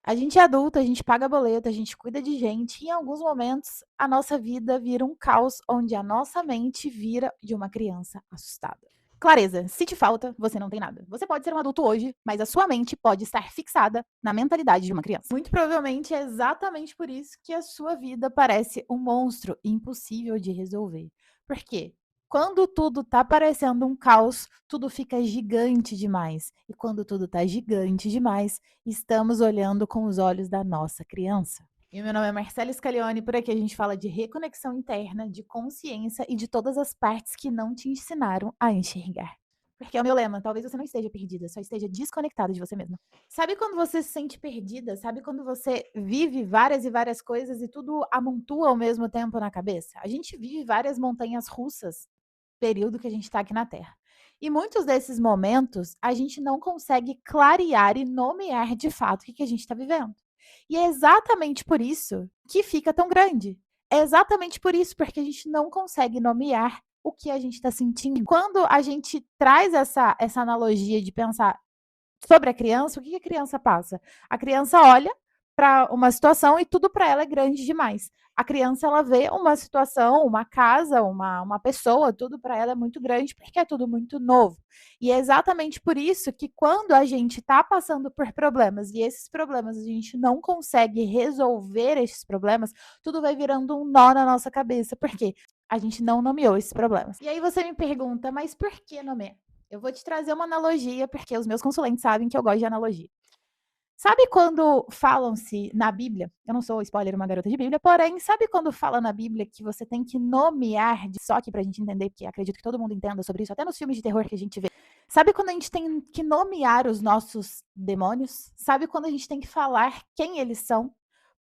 A gente é adulto, a gente paga boleto, a gente cuida de gente, e em alguns momentos a nossa vida vira um caos onde a nossa mente vira de uma criança assustada. Clareza, se te falta, você não tem nada. Você pode ser um adulto hoje, mas a sua mente pode estar fixada na mentalidade de uma criança. Muito provavelmente é exatamente por isso que a sua vida parece um monstro impossível de resolver. Por quê? Quando tudo tá parecendo um caos, tudo fica gigante demais. E quando tudo tá gigante demais, estamos olhando com os olhos da nossa criança. E o meu nome é Marcela Scalione, por aqui a gente fala de reconexão interna, de consciência e de todas as partes que não te ensinaram a enxergar. Porque é o meu lema, talvez você não esteja perdida, só esteja desconectada de você mesma. Sabe quando você se sente perdida? Sabe quando você vive várias e várias coisas e tudo amontoa ao mesmo tempo na cabeça? A gente vive várias montanhas russas período que a gente está aqui na Terra. E muitos desses momentos a gente não consegue clarear e nomear de fato o que a gente está vivendo. E é exatamente por isso que fica tão grande. É exatamente por isso, porque a gente não consegue nomear o que a gente está sentindo. Quando a gente traz essa analogia de pensar sobre a criança, o que a criança passa? A criança olha para uma situação e tudo para ela é grande demais. A criança ela vê uma situação, uma casa, uma pessoa, tudo para ela é muito grande porque é tudo muito novo. E é exatamente por isso que quando a gente está passando por problemas e esses problemas a gente não consegue resolver esses problemas, tudo vai virando um nó na nossa cabeça. Por quê? A gente não nomeou esses problemas. E aí você me pergunta, mas por que nomear? Eu vou te trazer uma analogia, porque os meus consulentes sabem que eu gosto de analogia. Sabe quando falam-se na Bíblia, eu não sou spoiler, uma garota de Bíblia, porém, sabe quando fala na Bíblia que você tem que nomear, só que pra gente entender, porque acredito que todo mundo entenda sobre isso, até nos filmes de terror que a gente vê. Sabe quando a gente tem que nomear os nossos demônios? Sabe quando a gente tem que falar quem eles são?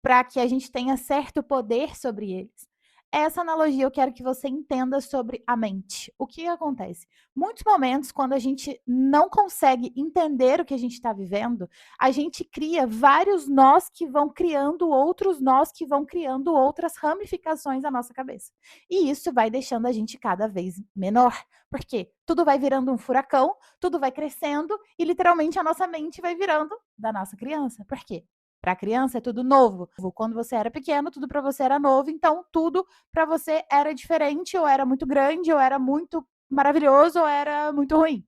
Para que a gente tenha certo poder sobre eles. Essa analogia eu quero que você entenda sobre a mente. O que acontece? Muitos momentos, quando a gente não consegue entender o que a gente está vivendo, a gente cria vários nós que vão criando outros nós que vão criando outras ramificações na nossa cabeça. E isso vai deixando a gente cada vez menor. Por quê? Tudo vai virando um furacão, tudo vai crescendo e literalmente a nossa mente vai virando da nossa criança. Por quê? Para a criança é tudo novo. Quando você era pequeno, tudo para você era novo, então tudo para você era diferente, ou era muito grande, ou era muito maravilhoso, ou era muito ruim,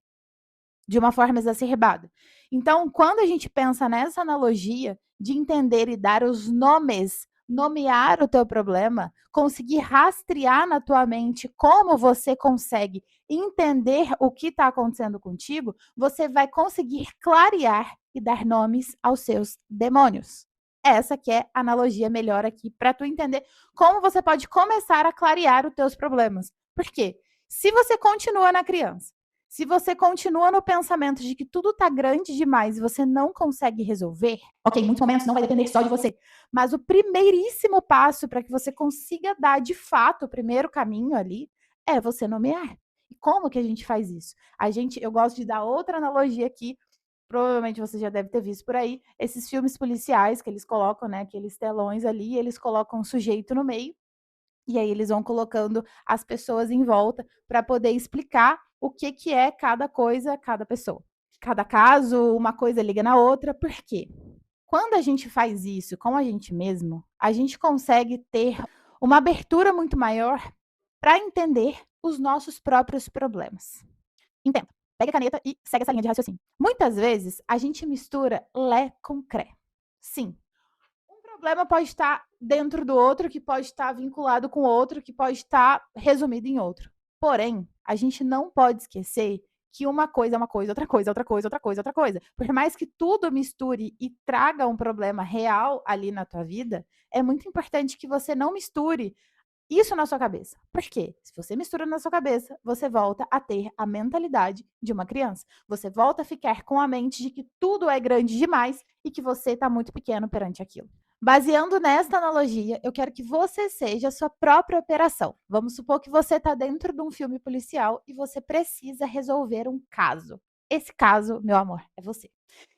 de uma forma exacerbada. Então, quando a gente pensa nessa analogia de entender e dar os nomes, nomear o teu problema, conseguir rastrear na tua mente como você consegue entender o que está acontecendo contigo, você vai conseguir clarear e dar nomes aos seus demônios. Essa que é a analogia melhor aqui para tu entender como você pode começar a clarear os teus problemas. Por quê? Se você continua na criança, se você continua no pensamento de que tudo está grande demais e você não consegue resolver, ok, em muitos momentos não vai depender só de você, mas o primeiríssimo passo para que você consiga dar de fato o primeiro caminho ali é você nomear. E como que a gente faz isso? Eu gosto de dar outra analogia aqui, provavelmente você já deve ter visto por aí, esses filmes policiais que eles colocam, né, aqueles telões ali, eles colocam um sujeito no meio e aí eles vão colocando as pessoas em volta para poder explicar o que que é cada coisa, cada pessoa. Cada caso, uma coisa liga na outra, por quê? Quando a gente faz isso com a gente mesmo, a gente consegue ter uma abertura muito maior para entender os nossos próprios problemas. Entenda. Pega a caneta e segue essa linha de raciocínio. Muitas vezes a gente mistura lé com cré. Sim, um problema pode estar dentro do outro, que pode estar vinculado com outro, que pode estar resumido em outro. Porém, a gente não pode esquecer que uma coisa é uma coisa, outra coisa, outra coisa, outra coisa, outra coisa. Por mais que tudo misture e traga um problema real ali na tua vida, é muito importante que você não misture isso na sua cabeça. Por quê? Se você mistura na sua cabeça, você volta a ter a mentalidade de uma criança. Você volta a ficar com a mente de que tudo é grande demais e que você está muito pequeno perante aquilo. Baseando nesta analogia, eu quero que você seja a sua própria operação. Vamos supor que você está dentro de um filme policial e você precisa resolver um caso. Esse caso, meu amor, é você.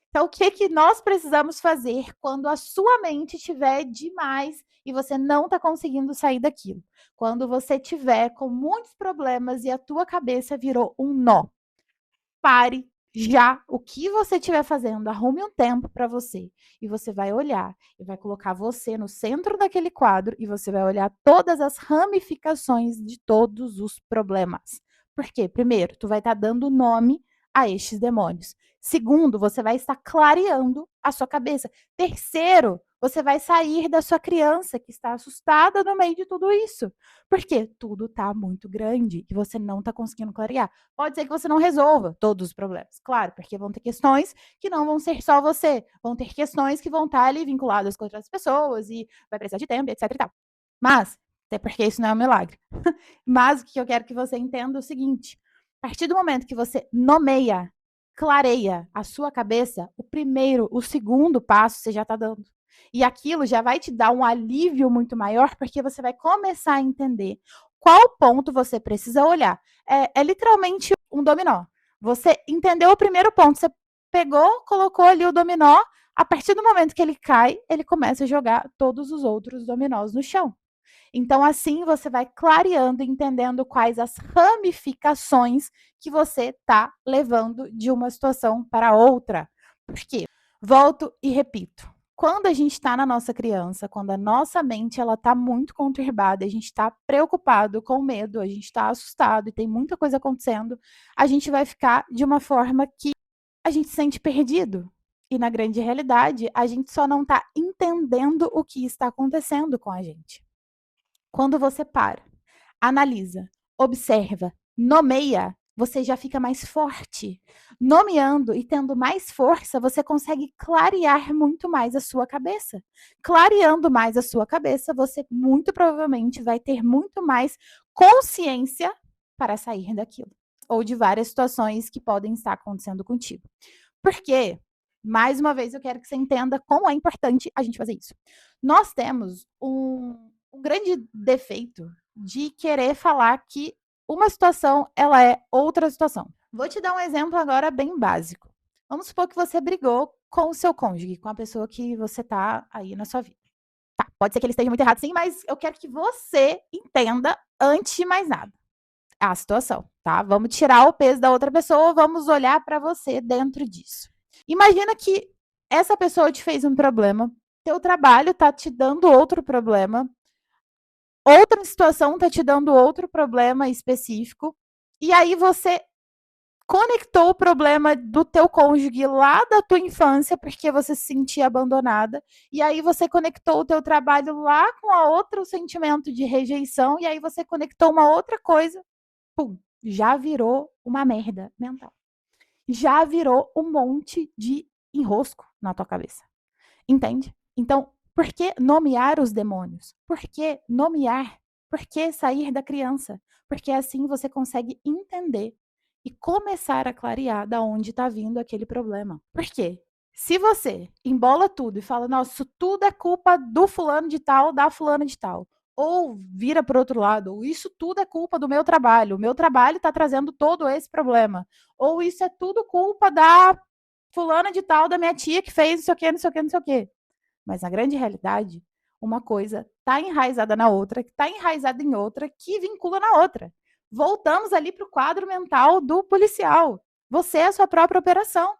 Então, o que que nós precisamos fazer quando a sua mente estiver demais e você não está conseguindo sair daquilo? Quando você tiver com muitos problemas e a tua cabeça virou um nó. Pare, Já o que você estiver fazendo, arrume um tempo para você e você vai olhar e vai colocar você no centro daquele quadro e você vai olhar todas as ramificações de todos os problemas. Por quê? Primeiro, tu vai estar dando nome a estes demônios. Segundo, você vai estar clareando a sua cabeça. Terceiro, você vai sair da sua criança que está assustada no meio de tudo isso. Porque tudo está muito grande e você não está conseguindo clarear. Pode ser que você não resolva todos os problemas, claro, porque vão ter questões que não vão ser só você, vão ter questões que vão estar ali vinculadas com outras pessoas e vai precisar de tempo, etc e tal. Mas, até porque isso não é um milagre. Mas o que eu quero que você entenda é o seguinte: a partir do momento que você nomeia, clareia a sua cabeça, o primeiro, o segundo passo você já está dando. E aquilo já vai te dar um alívio muito maior, porque você vai começar a entender qual ponto você precisa olhar. É literalmente um dominó. Você entendeu o primeiro ponto, você pegou, colocou ali o dominó, a partir do momento que ele cai, ele começa a jogar todos os outros dominós no chão. Então, assim, você vai clareando, entendendo quais as ramificações que você está levando de uma situação para outra. Por quê? Volto e repito. Quando a gente está na nossa criança, quando a nossa mente ela está muito conturbada, a gente está preocupado, com medo, a gente está assustado e tem muita coisa acontecendo, a gente vai ficar de uma forma que a gente se sente perdido. E na grande realidade, a gente só não está entendendo o que está acontecendo com a gente. Quando você para, analisa, observa, nomeia, você já fica mais forte. Nomeando e tendo mais força, você consegue clarear muito mais a sua cabeça. Clareando mais a sua cabeça, você muito provavelmente vai ter muito mais consciência para sair daquilo. Ou de várias situações que podem estar acontecendo contigo. Por quê? Mais uma vez, eu quero que você entenda como é importante a gente fazer isso. Nós temos um grande defeito de querer falar que uma situação ela é outra situação. Vou te dar um exemplo agora bem básico. Vamos supor que você brigou com o seu cônjuge, com a pessoa que você tá aí na sua vida. Tá, pode ser que ele esteja muito errado sim, mas eu quero que você entenda antes de mais nada a situação, tá? Vamos tirar o peso da outra pessoa, vamos olhar para você dentro disso. Imagina que essa pessoa te fez um problema, teu trabalho tá te dando outro problema, outra situação tá te dando outro problema específico, e aí você conectou o problema do teu cônjuge lá da tua infância, porque você se sentia abandonada, e aí você conectou o teu trabalho lá com a outro sentimento de rejeição, e aí você conectou uma outra coisa, pum, já virou uma merda mental. Já virou um monte de enrosco na tua cabeça. Entende? Então, por que nomear os demônios? Por que nomear? Por que sair da criança? Porque assim você consegue entender e começar a clarear da onde está vindo aquele problema. Por quê? Se você embola tudo e fala, nossa, isso tudo é culpa do fulano de tal, da fulana de tal, ou vira para o outro lado, ou isso tudo é culpa do meu trabalho, o meu trabalho está trazendo todo esse problema, ou isso é tudo culpa da fulana de tal, da minha tia que fez não sei o quê, não sei o quê, não sei o quê. Mas na grande realidade, uma coisa está enraizada na outra, que está enraizada em outra, que vincula na outra. Voltamos ali para o quadro mental do policial. Você é a sua própria operação.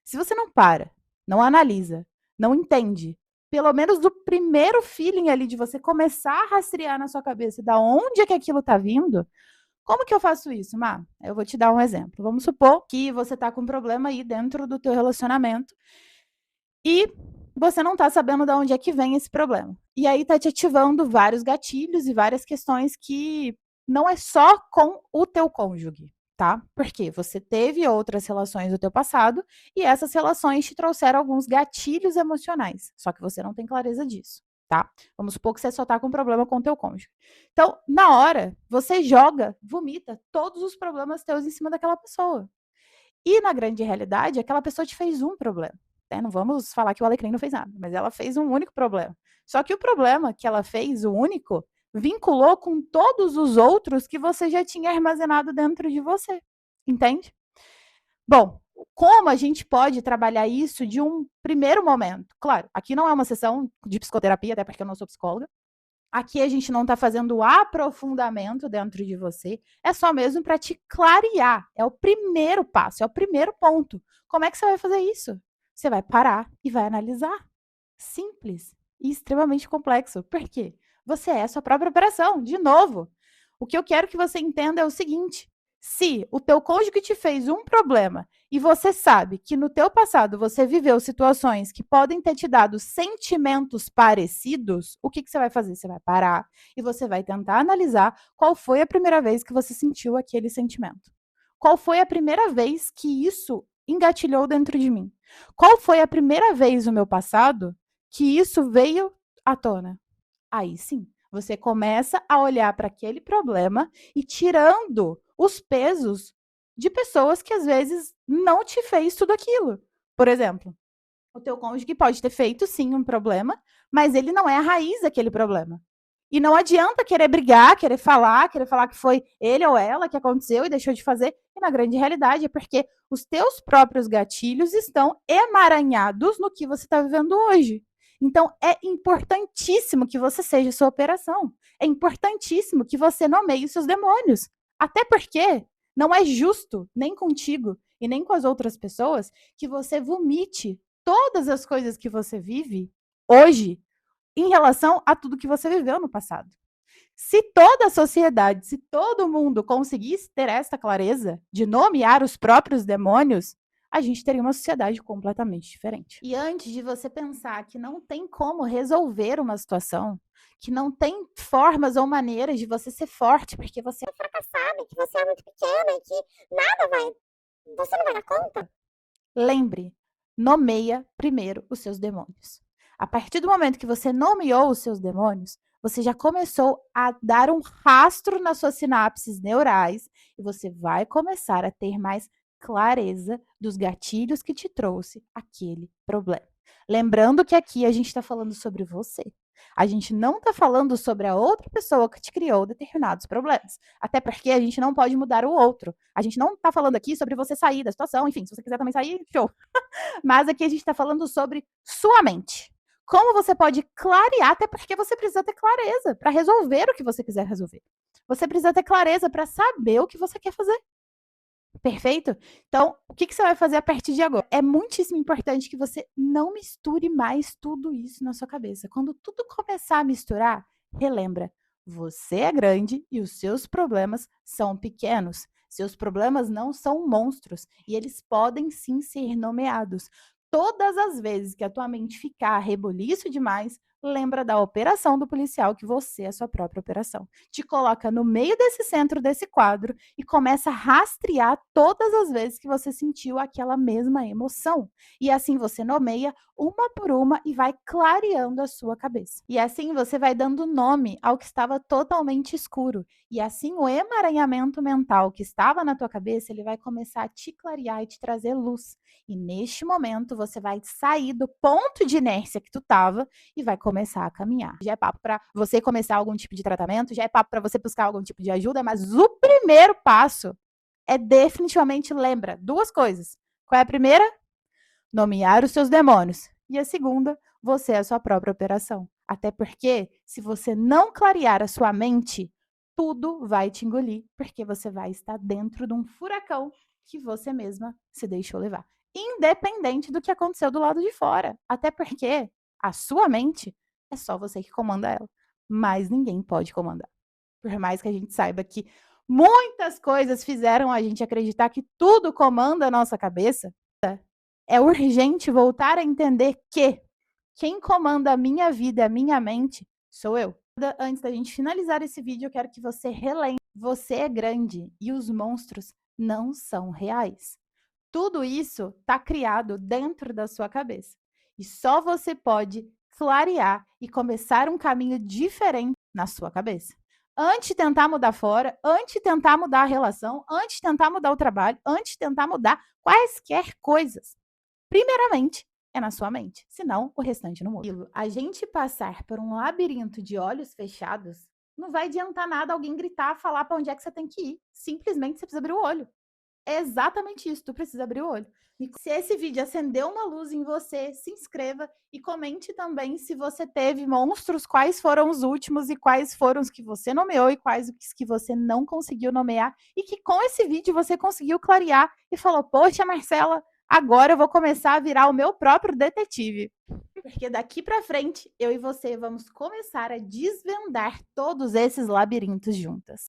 Se você não para, não analisa, não entende, pelo menos do primeiro feeling ali de você começar a rastrear na sua cabeça da onde é que aquilo está vindo, como que eu faço isso, Má? Eu vou te dar um exemplo. Vamos supor que você está com um problema aí dentro do teu relacionamento e você não está sabendo de onde é que vem esse problema. E aí está te ativando vários gatilhos e várias questões que não é só com o teu cônjuge, tá? Porque você teve outras relações do teu passado e essas relações te trouxeram alguns gatilhos emocionais, só que você não tem clareza disso, tá? Vamos supor que você só tá com problema com o teu cônjuge. Então, na hora, você joga, vomita todos os problemas teus em cima daquela pessoa. E na grande realidade, aquela pessoa te fez um problema. Né? Não vamos falar que o Alecrim não fez nada, mas ela fez um único problema. Só que o problema que ela fez, o único, vinculou com todos os outros que você já tinha armazenado dentro de você. Entende? Bom, como a gente pode trabalhar isso de um primeiro momento? Claro, aqui não é uma sessão de psicoterapia, até porque eu não sou psicóloga, Aqui a gente não está fazendo o aprofundamento dentro de você, é só mesmo para te clarear. É o primeiro passo, é o primeiro ponto. Como é que você vai fazer isso? Você vai parar e vai analisar. Simples e extremamente complexo. Por quê? Você é a sua própria operação, de novo. O que eu quero que você entenda é o seguinte: se o teu cônjuge te fez um problema e você sabe que no teu passado você viveu situações que podem ter te dado sentimentos parecidos, o que você vai fazer? Você vai parar e você vai tentar analisar qual foi a primeira vez que você sentiu aquele sentimento. Qual foi a primeira vez que isso engatilhou dentro de mim? Qual foi a primeira vez no meu passado que isso veio à tona? Aí sim, você começa a olhar para aquele problema e tirando os pesos de pessoas que às vezes não te fez tudo aquilo. Por exemplo, o teu cônjuge pode ter feito sim um problema, mas ele não é a raiz daquele problema. E não adianta querer brigar, querer falar que foi ele ou ela que aconteceu e deixou de fazer. E na grande realidade é porque os teus próprios gatilhos estão emaranhados no que você está vivendo hoje. Então é importantíssimo que você seja sua operação. É importantíssimo que você nomeie os seus demônios. Até porque não é justo, nem contigo e nem com as outras pessoas, que você vomite todas as coisas que você vive hoje em relação a tudo que você viveu no passado. Se toda a sociedade, se todo mundo conseguisse ter essa clareza de nomear os próprios demônios, a gente teria uma sociedade completamente diferente. E antes de você pensar que não tem como resolver uma situação, que não tem formas ou maneiras de você ser forte, porque você é fracassado, que você é muito pequena e que nada vai. Você não vai dar conta? Lembre, nomeia primeiro os seus demônios. A partir do momento que você nomeou os seus demônios, você já começou a dar um rastro nas suas sinapses neurais e você vai começar a ter mais clareza dos gatilhos que te trouxe aquele problema. Lembrando que aqui a gente está falando sobre você. A gente não está falando sobre a outra pessoa que te criou determinados problemas. Até porque a gente não pode mudar o outro. A gente não está falando aqui sobre você sair da situação. Enfim, se você quiser também sair, show. Mas aqui a gente está falando sobre sua mente. Como você pode clarear, até porque você precisa ter clareza para resolver o que você quiser resolver. Você precisa ter clareza para saber o que você quer fazer. Perfeito? Então, o que você vai fazer a partir de agora? É muitíssimo importante que você não misture mais tudo isso na sua cabeça. Quando tudo começar a misturar, relembra, você é grande e os seus problemas são pequenos. Seus problemas não são monstros e eles podem sim ser nomeados. Todas as vezes que a tua mente ficar reboliço demais, lembra da operação do policial, que você é a sua própria operação. Te coloca no meio desse centro desse quadro e começa a rastrear todas as vezes que você sentiu aquela mesma emoção. E assim você nomeia uma por uma e vai clareando a sua cabeça. E assim você vai dando nome ao que estava totalmente escuro. E assim o emaranhamento mental que estava na tua cabeça, ele vai começar a te clarear e te trazer luz. E neste momento você vai sair do ponto de inércia que tu estava e vai começar a caminhar. Já é papo para você começar algum tipo de tratamento, já é papo para você buscar algum tipo de ajuda, mas o primeiro passo é definitivamente, lembra, duas coisas. Qual é a primeira? Nomear os seus demônios. E a segunda, você é a sua própria operação. Até porque, se você não clarear a sua mente, tudo vai te engolir, porque você vai estar dentro de um furacão que você mesma se deixou levar. Independente do que aconteceu do lado de fora. Até porque a sua mente é só você que comanda ela. Mas ninguém pode comandar. Por mais que a gente saiba que muitas coisas fizeram a gente acreditar que tudo comanda a nossa cabeça, é urgente voltar a entender que quem comanda a minha vida, a minha mente, sou eu. Antes da gente finalizar esse vídeo, eu quero que você relembre. Você é grande e os monstros não são reais. Tudo isso está criado dentro da sua cabeça. E só você pode clarear e começar um caminho diferente na sua cabeça. Antes de tentar mudar fora, antes de tentar mudar a relação, antes de tentar mudar o trabalho, antes de tentar mudar quaisquer coisas. Primeiramente, é na sua mente, senão o restante não muda. A gente passar por um labirinto de olhos fechados, não vai adiantar nada alguém gritar, falar para onde é que você tem que ir. Simplesmente você precisa abrir o olho. É exatamente isso, tu precisa abrir o olho. E se esse vídeo acendeu uma luz em você, se inscreva e comente também se você teve monstros, quais foram os últimos e quais foram os que você nomeou e quais os que você não conseguiu nomear e que com esse vídeo você conseguiu clarear e falou: "Poxa, Marcela, agora eu vou começar a virar o meu próprio detetive". Porque daqui para frente, eu e você vamos começar a desvendar todos esses labirintos juntas.